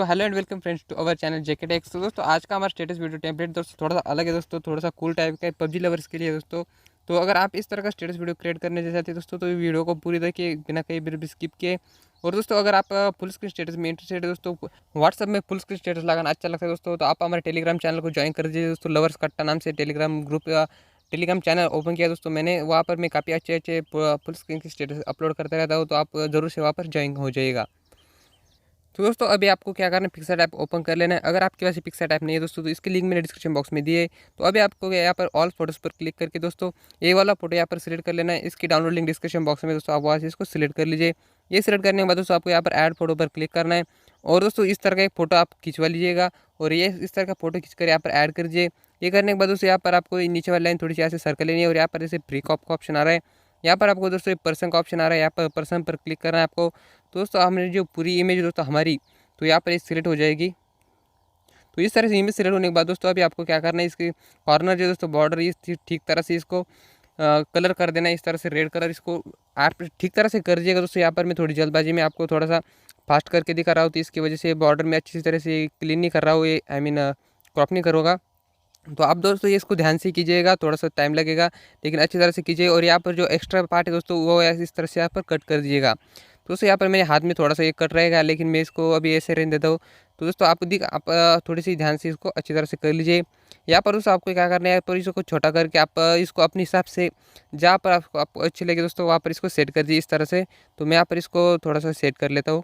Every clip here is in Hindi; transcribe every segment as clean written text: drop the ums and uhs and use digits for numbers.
Hello and welcome friends to our channel JK techs. तो दोस्तों आज का हमारा स्टेटस वीडियो टेम्पलेट दोस्तों थोड़ा सा अलग है दोस्तों, थोड़ा सा कूल टाइप का है पबजी लवर्स के लिए दोस्तों। तो अगर आप इस तरह का स्टेटस वीडियो क्रिएट करने चाहते हैं दोस्तों तो वीडियो को पूरी देखिए बिना कहीं भी स्किप किए। और दोस्तों अगर आप फुल स्क्रीन स्टेटस में इंटरेस्टेड है दोस्तों, व्हाट्सअप में फुल स्क्रीन स्टेटस लगाना अच्छा लगता है दोस्तों, तो आप हमारे टेलीग्राम चैनल को ज्वाइन कर दीजिए दोस्तों। लवर्स कट्टा नाम से टेलीग्राम ग्रुप या टेलीग्राम चैनल ओपन किया दोस्तों मैंने, वहाँ पर मैं काफ़ी अच्छे फुल स्क्रीन के स्टेटस अपलोड करता रहता हूँ, तो आप ज़रूर से वहाँ पर ज्वाइन हो जाइएगा। तो दोस्तों अभी आपको क्या करना है, पिक्सल ऐप ओपन कर लेना है। अगर आपके पास पिक्सल ऐप नहीं है दोस्तों तो इसकी लिंक मैंने डिस्क्रिप्शन बॉक्स में दिए। तो अभी आपको यहाँ पर ऑल फोटोज़ पर क्लिक करके दोस्तों ये वाला फोटो यहाँ पर सिलेक्ट कर लेना है। इसकी डाउनलोड लिंक डिस्क्रिप्शन बॉक्स में दोस्तों, आप वहाँ से इसको सिलेक्ट कर लीजिए। ये सिलेक्ट करने के बाद दोस्तों आपको यहाँ पर ऐड फोटो पर क्लिक करना है और दोस्तों इस तरह का एक फ़ोटो आप खिंचवा लीजिएगा और ये इस तरह का फोटो खींचकर यहाँ पर ऐड कर दीजिए। ये करने के बाद दोस्तों यहाँ पर आपको नीचे वाली लाइन थोड़ी सी ऐसे सर्कल लेनी है और यहाँ पर जैसे प्री कॉप का ऑप्शन आ रहा है, यहाँ पर आपको दोस्तों पर्सन का ऑप्शन आ रहा है, यहाँ पर पर्सन पर क्लिक करना है आपको। तो दोस्तों हमने जो पूरी इमेज दोस्तों हमारी तो यहाँ पर सिलेक्ट हो जाएगी। तो इस तरह से इमेज सिलेक्ट होने के बाद दोस्तों अभी आपको क्या करना है, इसके कॉर्नर जो दोस्तों बॉर्डर इस ठीक तरह से इसको कलर कर देना है, इस तरह से रेड कलर इसको आप ठीक तरह से कर दीजिएगा दोस्तों। यहाँ पर मैं थोड़ी जल्दबाजी में आपको थोड़ा सा फास्ट करके दिखा रहा हूँ, तो इसकी वजह से बॉर्डर में अच्छी तरह से क्लीन नहीं कर रहा हूँ, ये क्रॉप नहीं करूँगा। तो आप दोस्तों ये इसको ध्यान से कीजिएगा, थोड़ा सा टाइम लगेगा लेकिन अच्छी तरह से कीजिए। और यहाँ पर जो एक्स्ट्रा पार्ट है दोस्तों वो इस तरह से यहाँ पर कट कर दीजिएगा। तो दोस्तों यहाँ पर मेरे हाथ में थोड़ा सा ये कट रहेगा लेकिन मैं इसको अभी ऐसे रहने देता हूँ। तो दोस्तों आप थोड़ी सी ध्यान से इसको अच्छी तरह से कर लीजिए। यहाँ पर दोस्तों आपको क्या करना है, पर इसको छोटा करके आप इसको अपने हिसाब से जहाँ पर आपको अच्छी लगे दोस्तों वहाँ पर इसको सेट कर दीजिए इस तरह से। तो मैं यहाँ पर इसको थोड़ा सा सेट कर लेता हूँ।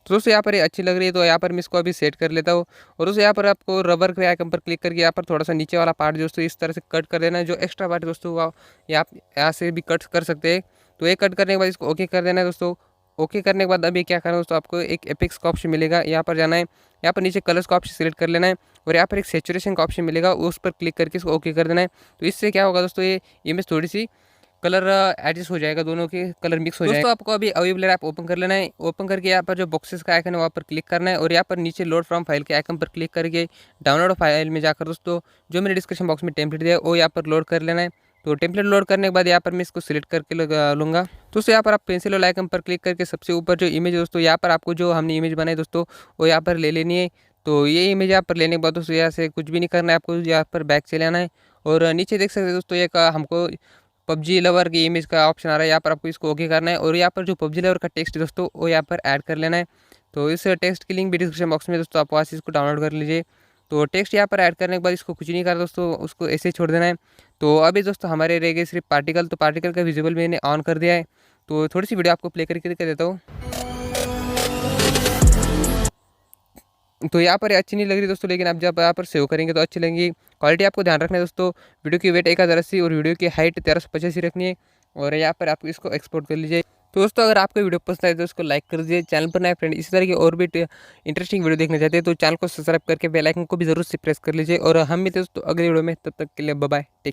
तो दोस्तों यहाँ पर ये अच्छी लग रही है तो यहाँ पर मैं इसको अभी सेट कर लेता हूँ। और दोस्तों यहाँ पर आपको रबर के आइकन पर क्लिक करके यहाँ पर थोड़ा सा नीचे वाला पार्ट दोस्तों इस तरह से कट कर देना है। जो एक्स्ट्रा पार्ट दोस्तों वो आप यहाँ से भी कट कर सकते हैं। तो ये कट करने के बाद इसको ओके कर देना है दोस्तों। ओके करने के बाद अभी क्या करना है दोस्तों, आपको एक एपिक्स का ऑप्शन मिलेगा, यहाँ पर जाना है, यहाँ पर नीचे कलर्स का ऑप्शन सिलेक्ट कर लेना है और यहाँ पर एक सेचुरेशन का ऑप्शन मिलेगा, उस पर क्लिक करके इसको ओके कर देना है। तो इससे क्या होगा दोस्तों, ये इमेज थोड़ी सी कलर एडजस्ट हो जाएगा, दोनों के कलर मिक्स हो जाएगा। दोस्तों आपको अभी अवेलेबल ऐप ओपन कर लेना है। ओपन करके यहाँ पर जो बॉक्सेस का आइकन है वहाँ पर क्लिक करना है और यहाँ पर नीचे लोड फ्रॉम फाइल के आइकन पर क्लिक करके डाउनलोड फाइल में जाकर दोस्तों जो मैंने डिस्क्रिप्शन बॉक्स में टेम्पलेट दिया है वो यहाँ पर लोड कर लेना है। तो टेम्पलेट लोड करने के बाद यहाँ पर मैं इसको सिलेक्ट करके लूँगा। दोस्तों यहाँ पर आप पेंसिल वाला आइकन पर क्लिक करके सबसे ऊपर जो इमेज दोस्तों यहाँ पर आपको जो हमने इमेज बनाई दोस्तों वो यहाँ पर ले लेनी है। तो ये इमेज यहाँ पर लेने के बाद दोस्तों यहाँ से कुछ भी नहीं करना है, आपको यहाँ पर बैक चले आना है और नीचे देख सकते हैं दोस्तों एक हमको पबजी लवर की इमेज का ऑप्शन आ रहा है, यहाँ पर आपको इसको ओके करना है और यहाँ पर जो पबजी लवर का टेक्स्ट है दोस्तों वो यहाँ पर ऐड कर लेना है। तो इस टेक्स्ट की लिंक भी डिस्क्रिप्शन बॉक्स में दोस्तों, आप वहाँ से इसको डाउनलोड कर लीजिए। तो टेक्स्ट यहाँ पर ऐड करने के बाद इसको कुछ नहीं करना दोस्तों, उसको ऐसे ही छोड़ देना है। तो अभी दोस्तों हमारे रह गए सिर्फ पार्टिकल, तो पार्टिकल का विजुअल मैंने ऑन कर दिया है। तो थोड़ी सी वीडियो आपको प्ले करके देता हूँ। तो यहाँ पर अच्छी नहीं लग रही दोस्तों, लेकिन आप जब यहाँ पर सेव करेंगे तो अच्छी लगेंगी। क्वालिटी आपको ध्यान रखना है दोस्तों, वीडियो की वेट 1080 और वीडियो की हाइट 1385 रखनी है और यहाँ पर आप इसको एक्सपोर्ट कर लीजिए। तो दोस्तों अगर आपको वीडियो पसंद आए तो उसको लाइक कर दीजिए। चैनल पर नए फ्रेंड इसी तरह की और भी इंटरेस्टिंग वीडियो देखना चाहते हैं तो चैनल को सब्सक्राइब करके बेल आइकन को भी जरूर से प्रेस कर लीजिए। और हम मिलते हैं दोस्तों अगले वीडियो में, तब तक के लिए बाय बाय, टेक।